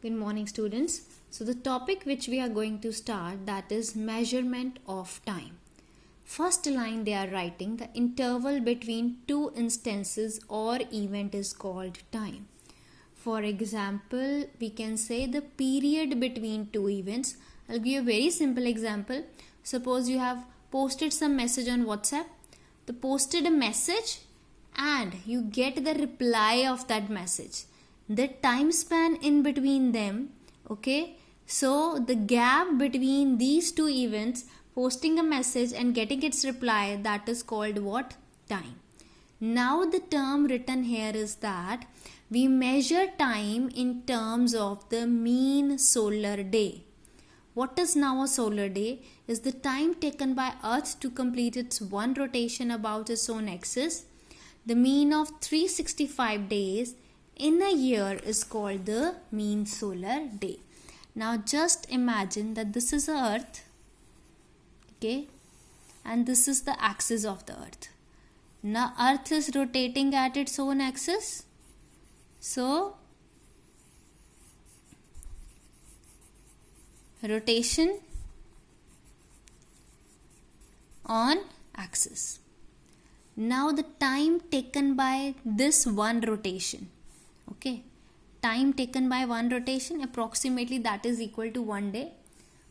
Good morning, students. So the topic which we are going to start, that is measurement of time. First line they are writing, the interval between two instances or event is called time. For example, we can say the period between two events. I'll give you a very simple example. Suppose you have posted some message on WhatsApp. You posted a message and you get the reply of that message. The time span in between them, okay? So the gap between these two events, posting a message and getting its reply, that is called what? Time. Now the term written here is that we measure time in terms of the mean solar day. What is now a solar day? Is the time taken by Earth to complete its one rotation about its own axis. The mean of 365 days in a year is called the mean solar day. Now just imagine that this is the Earth, okay, and this is the axis of the Earth. Now Earth is rotating at its own axis. So rotation on axis. Now the time taken by this one rotation, okay, time taken by one rotation, approximately that is equal to 1 day,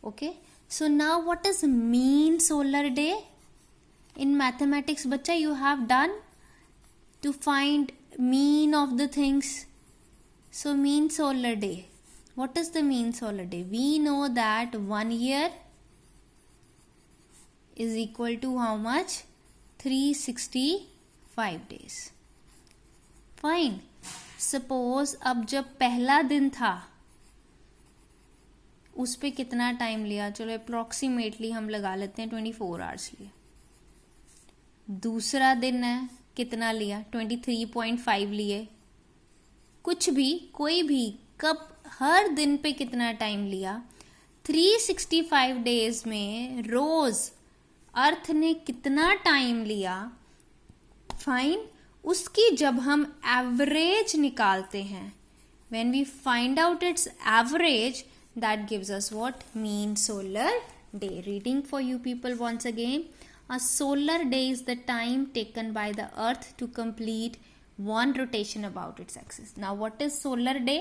okay. So now what is mean solar day? In mathematics, bacha, you have done to find mean of the things. So mean solar day. What is the mean solar day? We know that 1 year is equal to how much? 365 days. Fine. Suppose अब जब पहला दिन था उस पे कितना time लिया? चलो अप्रोक्सीमेटली हम लगा लेते हैं 24 आवर्स लिए. दूसरा दिन है, कितना लिया? 23.5 लिए. कुछ भी, कोई भी, कब, हर दिन पे कितना टाइम लिया? 365 डेज में रोज अर्थ ने कितना टाइम लिया? फाइन. उसकी जब हम एवरेज निकालते हैं, when we find out its average, that gives us what? Mean solar day. Reading for you people once again. A solar day is the time taken by the earth to complete one rotation about its axis. Now what is solar day?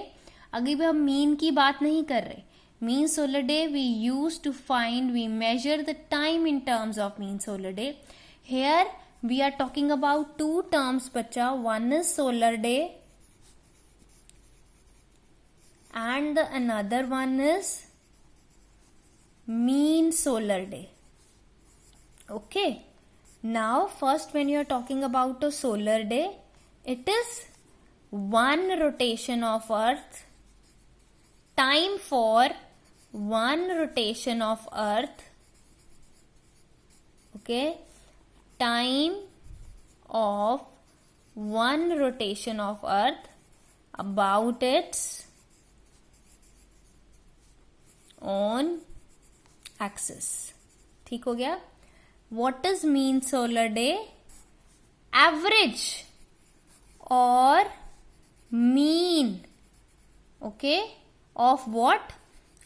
अभी भी हम mean की बात नहीं कर रहे. Mean solar day we use to find, we measure the time in terms of mean solar day. Here we are talking about two terms, bacha. One is solar day and the another one is mean solar day. Okay. Now first, when you are talking about a solar day, it is one rotation of Earth. Time for one rotation of Earth. Okay. Time of one rotation of Earth about its own axis. ठीक हो गया? What is mean solar day? Average or mean, okay, of what?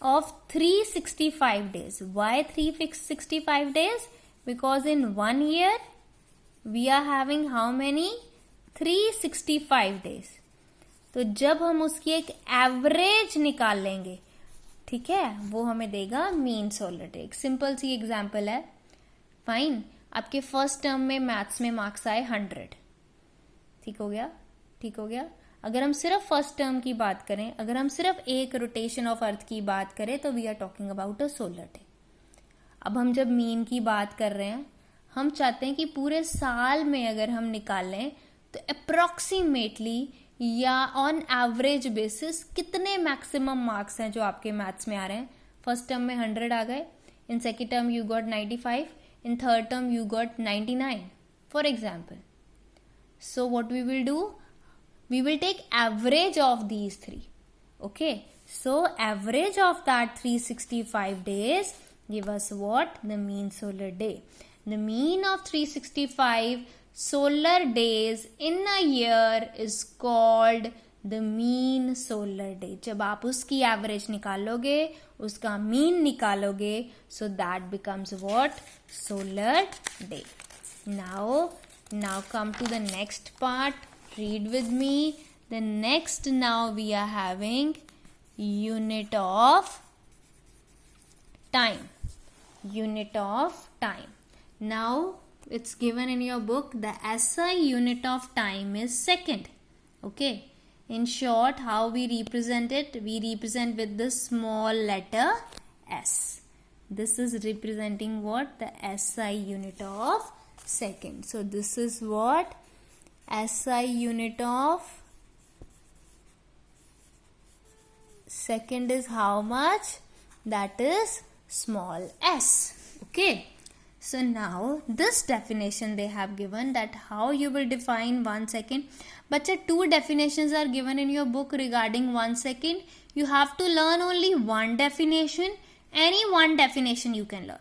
Of 365 days. Why 365 days? Because in 1 year we are having how many? 365 days. तो जब हम उसकी एक average निकाल लेंगे, ठीक है, वो हमें देगा मीन सोलर डे. एक सिंपल सी एग्जांपल है. फाइन. आपके फर्स्ट टर्म में मैथ्स में मार्क्स आए 100. ठीक हो गया? ठीक हो गया. अगर हम सिर्फ फर्स्ट टर्म की बात करें, अगर हम सिर्फ एक रोटेशन ऑफ अर्थ की बात करें, तो we are talking about a solar day. अब हम जब मीन की बात कर रहे हैं, हम चाहते हैं कि पूरे साल में अगर हम निकालें तो अप्रोक्सीमेटली या ऑन एवरेज बेसिस कितने मैक्सिमम मार्क्स हैं जो आपके मैथ्स में आ रहे हैं. फर्स्ट टर्म में 100 आ गए, in second term you got 95, in third term you got 99 for example. So what we will do, we will take average of these three. Okay, so average of that 365 days give us what? The mean solar day. The mean of 365 solar days in a year is called the mean solar day. जब आप उसकी average निकालोगे, उसका mean निकालोगे, so that becomes what? Solar day. Now come to the next part. Read with me. The next, now we are having unit of time. Unit of time. Now it's given in your book. The SI unit of time is second. Okay. In short, how we represent it? We represent with the small letter s. This is representing what? The SI unit of second. So this is what? SI unit of second is how much? That is small s. Okay. So now this definition they have given, that how you will define 1 second. But 2 definitions are given in your book regarding 1 second. You have to learn only one definition. Any one definition you can learn.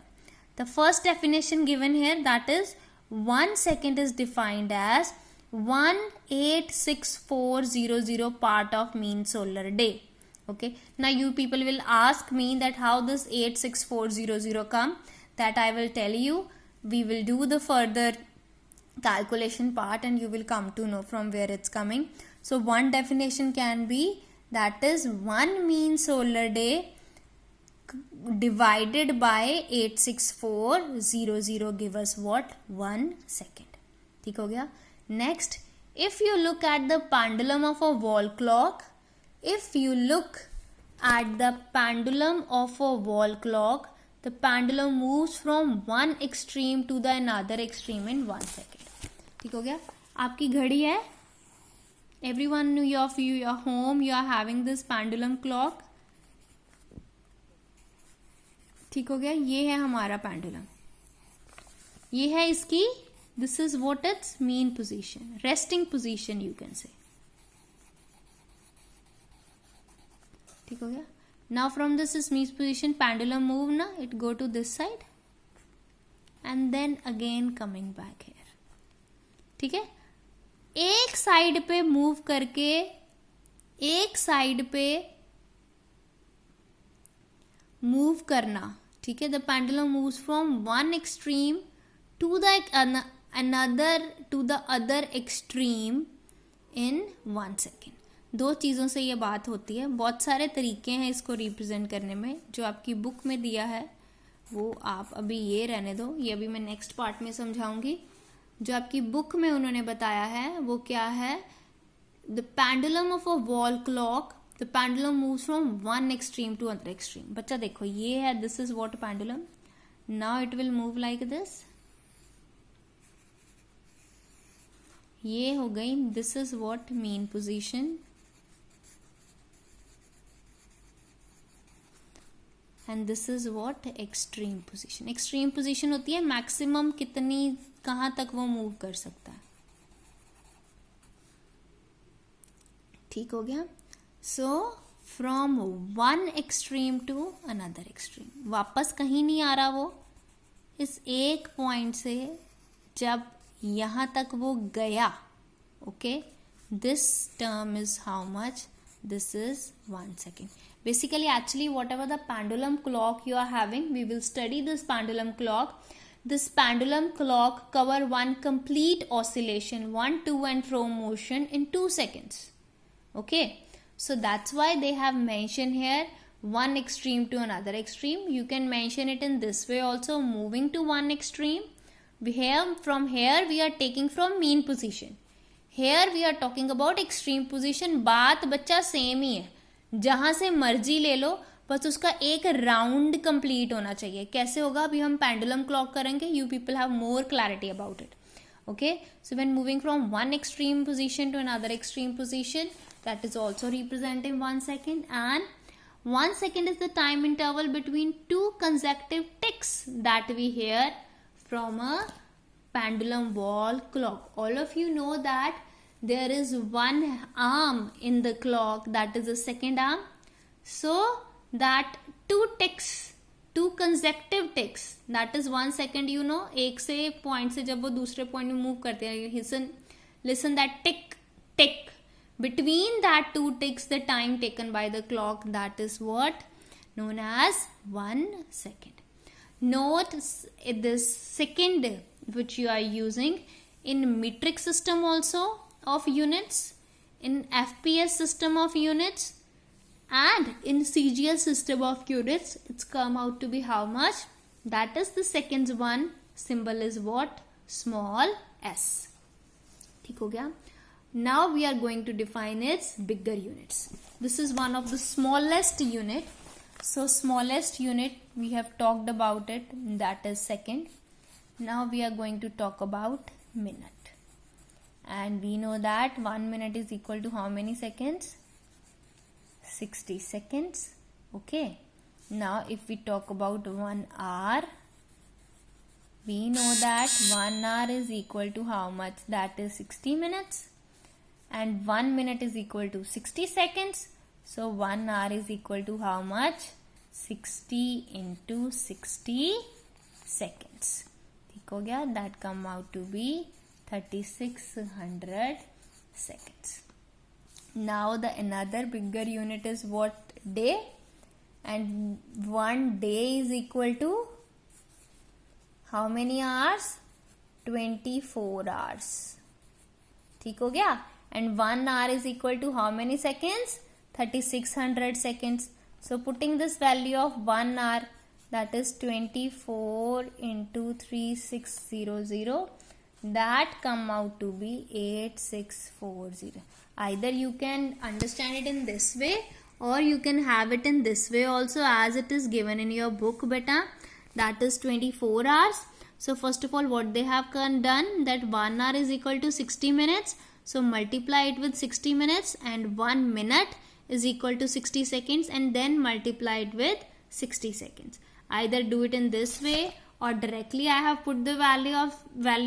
The first definition given here, that is 1 second is defined as 1,86400 part of mean solar day. Okay. Now you people will ask me that how this 86400 come. That I will tell you. We will do the further calculation part and you will come to know from where it's coming. So one definition can be, that is 1 mean solar day divided by 86400 give us what? 1 second. ठीक हो गया. Next, if you look at the pendulum of a wall clock, if you look at the pendulum of a wall clock, the pendulum moves from one extreme to the another extreme in 1 second. ठीक हो गया. आपकी घड़ी है. Everyone of you are home. You are having this pendulum clock. ठीक हो गया. ये है हमारा pendulum. ये है इसकी. This is what its mean position, resting position you can say. ठीक हो गया. Now from this is mean position, pendulum move na, it go to this side and then again coming back here. ठीक है. एक side पे move करके एक side पे मूव करना. ठीक है. The pendulum moves from one extreme to the another to the other extreme in 1 second. 2 चीज़ों से ये बात होती है. बहुत सारे तरीके हैं इसको रिप्रेजेंट करने में. जो आपकी बुक में दिया है वो आप अभी ये रहने दो, ये अभी मैं नेक्स्ट पार्ट में समझाऊंगी. जो आपकी बुक में उन्होंने बताया है वो क्या है? The pendulum of a wall clock, the pendulum moves from one extreme to other extreme. बच्चा देखो ये है, this is what pendulum. Now it will move like this. ये हो गई. This is what mean position and this is what extreme position. Extreme position होती है maximum कितनी, कहां तक वो मूव कर सकता है. ठीक हो गया. So from one extreme to another extreme, वापस कहीं नहीं आ रहा वो. इस एक पॉइंट से जब यहां तक वो गया. Okay. This term is how much? This is 1 second. Basically, actually, whatever the pendulum clock you are having, we will study this pendulum clock. This pendulum clock cover one complete oscillation, 1 to and fro motion in 2 seconds. Okay. So that's why they have mentioned here one extreme to another extreme. You can mention it in this way also, moving to one extreme. From here we are taking from mean position. Here we are talking about extreme position. बात बच्चा same ही है, जहां से मर्जी ले लो, बस उसका एक राउंड कंप्लीट होना चाहिए. कैसे होगा अभी हम पेंडुलम क्लॉक करेंगे. You people have more clarity about it. Okay. So when moving from one extreme position to another extreme position, that is also representing 1 second. एंड 1 second is the time interval between 2 consecutive ticks that we hear from a pendulum wall clock. All of you know that there is one arm in the clock, that is the second arm. So that 2 ticks, 2 consecutive ticks, that is 1 second. You know, एक से point से जब वो दूसरे point में move करते हैं, listen that tick tick. Between that two ticks, the time taken by the clock, that is what known as 1 second. Note this second which you are using in metric system also of units, in FPS system of units, and in CGS system of units. It's come out to be how much? That is the seconds one symbol is what? Small s. ठीक हो गया? Now we are going to define its bigger units. This is one of the smallest unit. So smallest unit we have talked about it, that is second. Now we are going to talk about minute. And we know that 1 minute is equal to how many seconds? 60 seconds. Okay. Now if we talk about 1 hour, we know that 1 hour is equal to how much? That is 60 minutes. And 1 minute is equal to 60 seconds. So 1 hour is equal to how much? 60 into 60 seconds. ठीक हो गया? That come out to be 3600 seconds. Now the another bigger unit is what? Day. And 1 day is equal to how many hours? 24 hours. ठीक हो गया? And 1 hour is equal to how many seconds? 3600 seconds. So putting this value of 1 hour, that is 24 into 3600, that come out to be 8640. Either you can understand it in this way or you can have it in this way also, as it is given in your book, beta. That is 24 hours. So first of all, what they have done, that 1 hour is equal to 60 minutes. So multiply it with 60 minutes, and 1 minute is equal to 60 seconds, and then multiply it with 60 seconds. Either do it in this way or directly I have put the value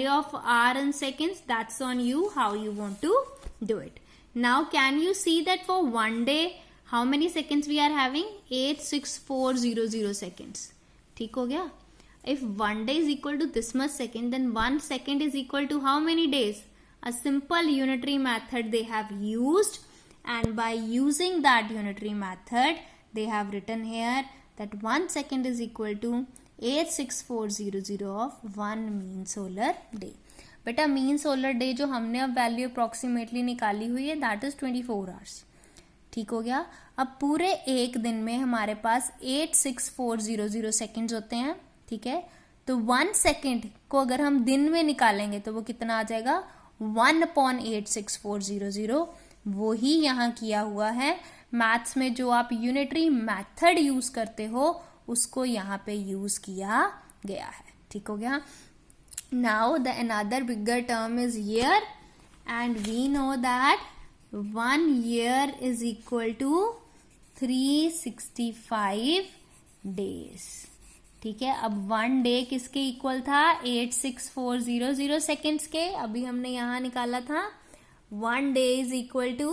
of hour in seconds. That's on you how you want to do it. Now can you see that for 1 day how many seconds we are having? 86400 seconds. ठीक हो गया? If 1 day is equal to this much second, then 1 second is equal to how many days? A simple unitary method they have used, and by using that unitary method they have written here that 1 second is equal to 86400 of 1 mean solar day. बेटा mean solar day जो हमने अब value approximately निकाली हुई है, that is 24 hours. ठीक हो गया? अब पूरे एक दिन में हमारे पास 86400 सेकेंड्स होते हैं. ठीक है? तो 1 सेकेंड को अगर हम दिन में निकालेंगे तो वो कितना आ जाएगा? 1/86400. वो ही यहाँ किया हुआ है. मैथ्स में जो आप यूनिटरी मेथड यूज करते हो उसको यहाँ पे यूज किया गया है. ठीक हो गया? Now the another bigger term is year, and we know that 1 year is equal to 365 days. ठीक है? अब 1 day किसके इक्वल था? 86400 सेकेंड्स के. अभी हमने यहाँ निकाला था 1 day is equal to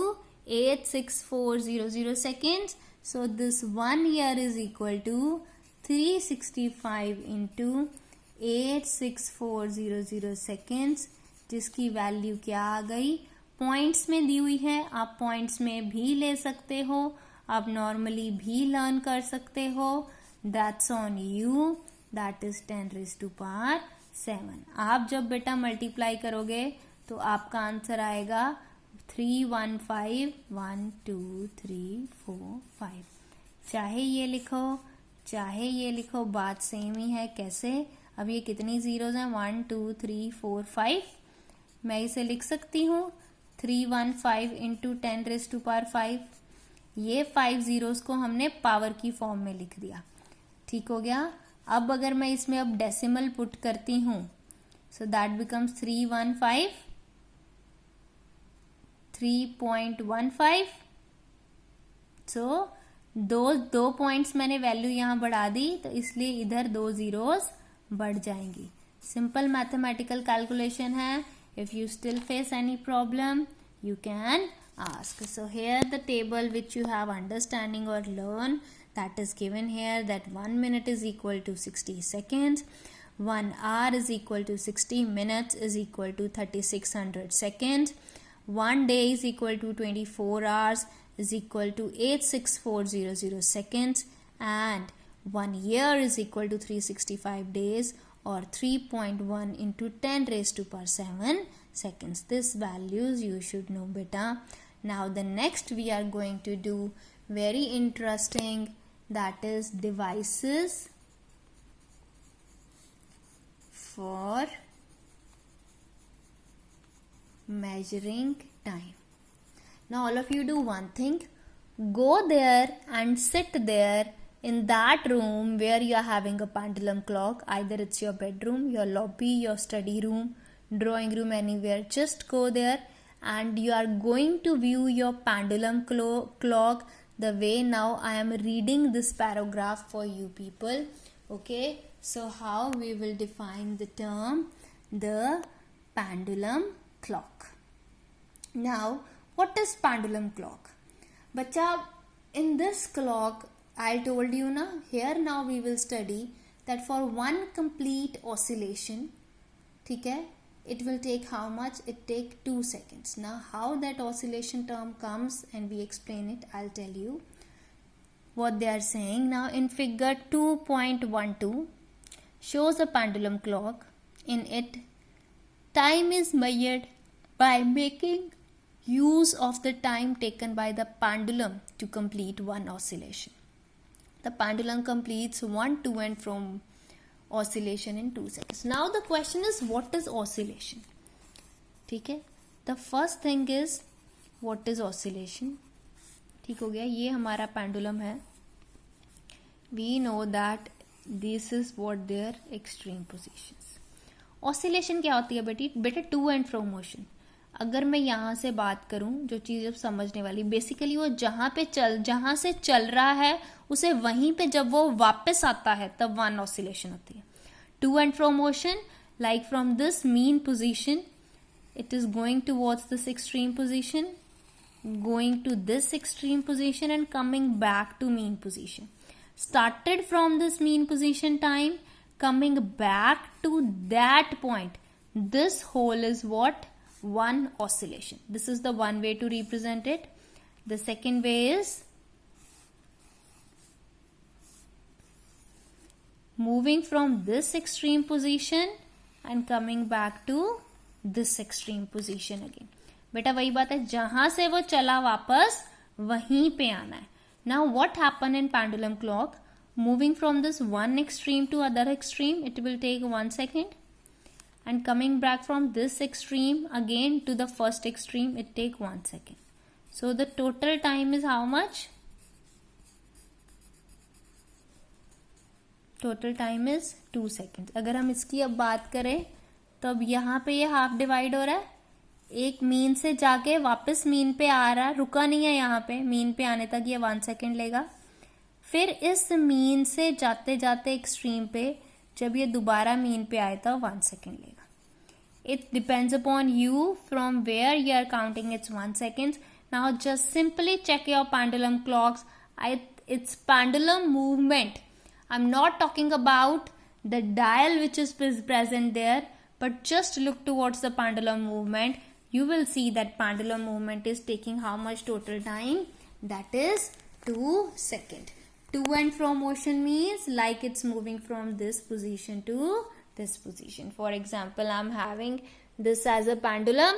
86400 seconds. So this 1 year is equal to 365 into 86400 seconds, जिसकी वैल्यू क्या आ गई? पॉइंट्स में दी हुई है. आप पॉइंट्स में भी ले सकते हो, आप नॉर्मली भी लर्न कर सकते हो. That's on you. That is 10⁻⁷. आप जब बेटा मल्टीप्लाई करोगे तो आपका आंसर आएगा 3151234 चाहे ये लिखो चाहे ये लिखो, बात सेम ही है. कैसे? अब ये कितनी जीरोज हैं? 1 2 3 4 5. मैं इसे लिख सकती हूँ 315 इंटू 10⁵. ये 5 जीरोस को हमने पावर की फॉर्म में लिख दिया. ठीक हो गया? अब अगर मैं इसमें अब डेसिमल पुट करती हूँ, सो दैट बिकम्स 315. सो दो पॉइंट्स मैंने वैल्यू यहाँ बढ़ा दी, तो इसलिए इधर 2 जीरोस बढ़ जाएंगी. सिंपल मैथमेटिकल कैलकुलेशन है. If you still face any problem, you can ask. So here the table which you have understanding or learn, that is given here, that 1 minute is equal to 60 seconds, 1 hour is equal to 60 minutes is equal to 3600 seconds, 1 day is equal to 24 hours is equal to 86400 seconds, and 1 year is equal to 365 days or 3.1 into 10 raised to power 7 seconds. This values you should know beta. Now the next we are going to do very interesting, that is devices for measuring time. Now all of you do one thing, go there and sit there in that room where you are having a pendulum clock. Either it's your bedroom, your lobby, your study room, drawing room, anywhere. Just go there and you are going to view your pendulum clock the way now I am reading this paragraph for you people. Okay, so how we will define the term the pendulum clock. Now what is pendulum clock? Bacha, in this clock I told you na, here now we will study that for one complete oscillation, ठीक है, it will take how much? It take 2 seconds. Now how that oscillation term comes and we explain it, I'll tell you what they are saying. Now in figure 2.12 shows a pendulum clock. In it, time is measured by making use of the time taken by the pendulum to complete one oscillation. The pendulum completes one to and from oscillation in 2 seconds. Now the question is, what is oscillation? ठीक है, the first thing is what is oscillation. ठीक हो गया, ये हमारा pendulum है. We know that this is what their extreme positions. Oscillation क्या होती है बेटे टू एंड फ्रो मोशन. अगर मैं यहाँ से बात करूं, जो चीज़ अब समझने वाली, बेसिकली वो जहाँ से चल रहा है उसे वहीं पे जब वो वापस आता है तब वन ऑसिलेशन होती है. To and fro motion, like from this mean position it is going towards this extreme position, going to this extreme position and coming back to mean position. Started from this mean position time, coming back to that point. This whole is what? One oscillation. This is the one way to represent it. The second way is moving from this extreme position and coming back to this extreme position again. बेटा वही बात है, जहां से वो चला वापस वहीं पे आना है. Now what happen in pendulum clock? Moving from this one extreme to other extreme, it will take 1 second. And coming back from this extreme again to the first extreme, it take 1 second. So the total time is how much? Total time is 2 seconds. अगर हम इसकी अब बात करें तो अब यहाँ पे ये हाफ डिवाइड हो रहा है, एक मीन से जाके वापस मीन पे आ रहा है, रुका नहीं है यहाँ पे, मीन पे आने तक ये 1 सेकेंड लेगा. फिर इस मीन से जाते जाते एक्सट्रीम पे जब ये दोबारा मीन पे आए तो 1 सेकेंड लेगा. It depends upon you from where you are counting its 1 seconds. Now just simply check your pendulum clocks. It's pendulum movement. I'm not talking about the dial which is present there, but just look towards the pendulum movement. You will see that pendulum movement is taking how much total time? That is 2 seconds. To and fro motion means like it's moving from this position to this position. For example, I'm having this as a pendulum.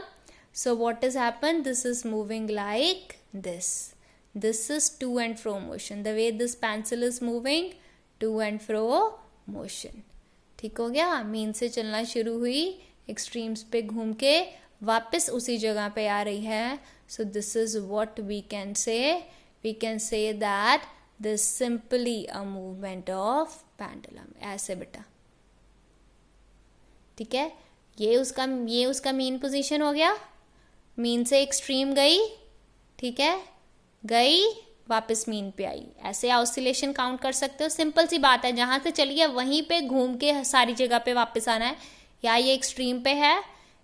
So what has happened? This is moving like this. This is to and fro motion. The way this pencil is moving, to and fro motion. ठीक हो गया. Mean से चलना शुरू हुई, extremes पे घूम के वापस उसी जगह पे आ रही है. So this is what we can say. We can say that this simply a movement of pendulum. ऐसे बेटा, ठीक है. ये उसका मीन पोजीशन हो गया. मीन से एक्सट्रीम गई, ठीक है, गई वापस मीन पे आई. ऐसे ऑसिलेशन काउंट कर सकते हो. सिंपल सी बात है, जहां से चली है वहीं पे घूम के सारी जगह पे वापस आना है. या ये एक्सट्रीम पे है,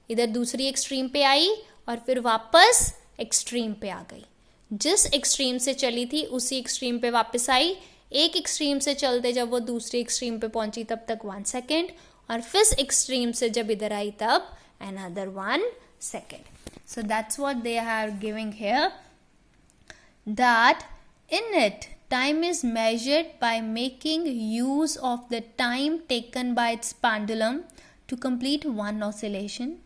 इधर दूसरी एक्सट्रीम पे आई और फिर वापस एक्सट्रीम पे आ गई. जिस एक्सट्रीम से चली थी उसी एक्सट्रीम पे वापस आई. एक एक्सट्रीम से चलते जब वो दूसरी एक्सट्रीम पे पहुंची तब तक 1 सेकेंड, और फिर एक्सट्रीम से जब इधर आई तब another 1 second. So that's what they are giving here, that in it time is measured by making use of the time taken by its pendulum to complete one oscillation.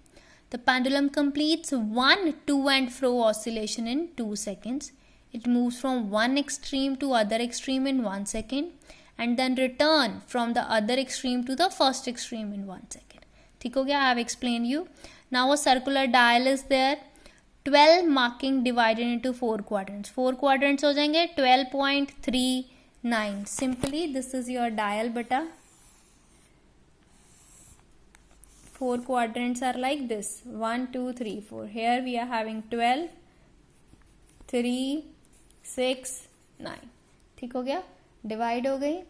The pendulum completes one to and fro oscillation in 2 seconds. It moves from one extreme to other extreme in 1 second and then return from the other extreme to the first extreme in 1 second. ठीक हो गया? I have explained you. Now a circular dial is there. 12 marking divided into 4 quadrants. 4 quadrants हो जाएंगे 12.39. Simply this is your dial beta. 4 quadrants are like this. 1, 2, 3, 4. Here we are having 12, 3, 6, 9. ठीक हो गया? Divide हो गई.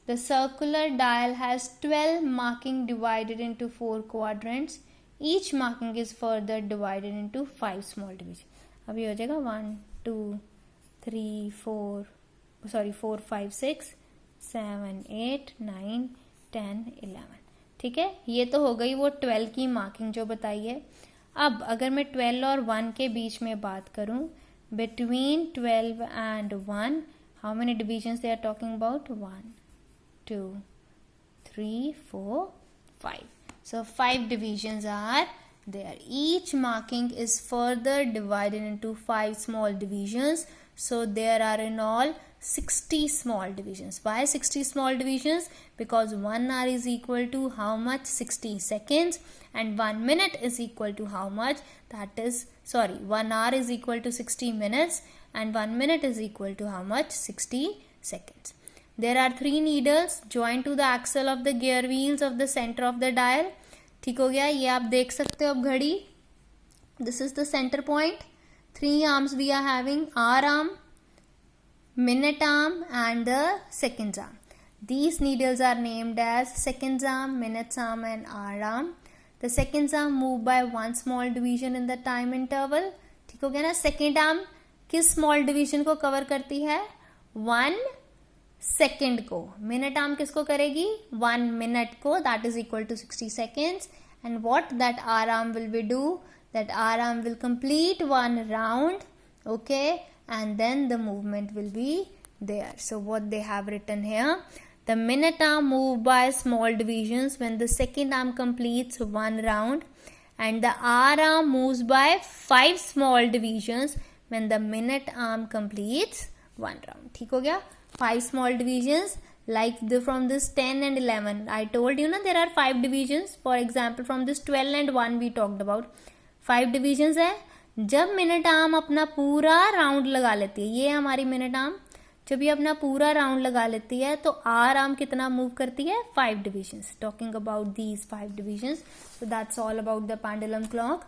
The circular dial has 12 marking divided into 4 quadrants. Each marking is further divided into 5 small divisions. अभी हो जाएगा 1, 2, 3, 4, 5, 6, 7, 8, 9, 10, 11. ठीक है, ये तो हो गई वो 12 की मार्किंग जो बताई है. अब अगर मैं 12 और 1 के बीच में बात करूं, between 12 and 1, how many divisions they are talking about? 1, 2, 3, 4, 5. So 5 divisions are there. Each marking is further divided into 5 small divisions. So there are in all 60 small divisions. Why 60 small divisions? Because 1 hour is equal to how much? 60 seconds, and 1 minute is equal to how much? 1 hour is equal to 60 minutes and 1 minute is equal to how much? 60 seconds. There are 3 needles joined to the axle of the gear wheels of the center of the dial. ठीक हो गया? ये आप देख सकते हो अब घड़ी. This is the center point. 3 arms we are having: hour arm, minute arm and the seconds arm. These needles are named as seconds arm, minutes arm and hour arm. The seconds arm move by 1 small division in the time interval. ठीक हो गया ना? Second arm किस small division को cover करती है? 1 second को. Minute arm किसको करेगी? 1 मिनट को, that is equal to 60 seconds. And what that hour arm will be do? That hour arm will complete 1 round, okay, and then the movement will be there. So what they have written here, the minute arm move by small divisions when the second arm completes 1 round, and the R arm moves by 5 small divisions when the minute arm completes 1 round. ठीक हो गया? 5 small divisions like from this 10 and 11. I told you na there are 5 divisions. For example, from this 12 and 1 we talked about. 5 divisions है. जब minute arm अपना पूरा round लगा लेती है, ये हमारी मिनट आर्म जब ये अपना पूरा राउंड लगा लेती है तो आर आर्म कितना मूव करती है? 5 divisions. Talking about these 5 divisions. So that's all about the pendulum clock.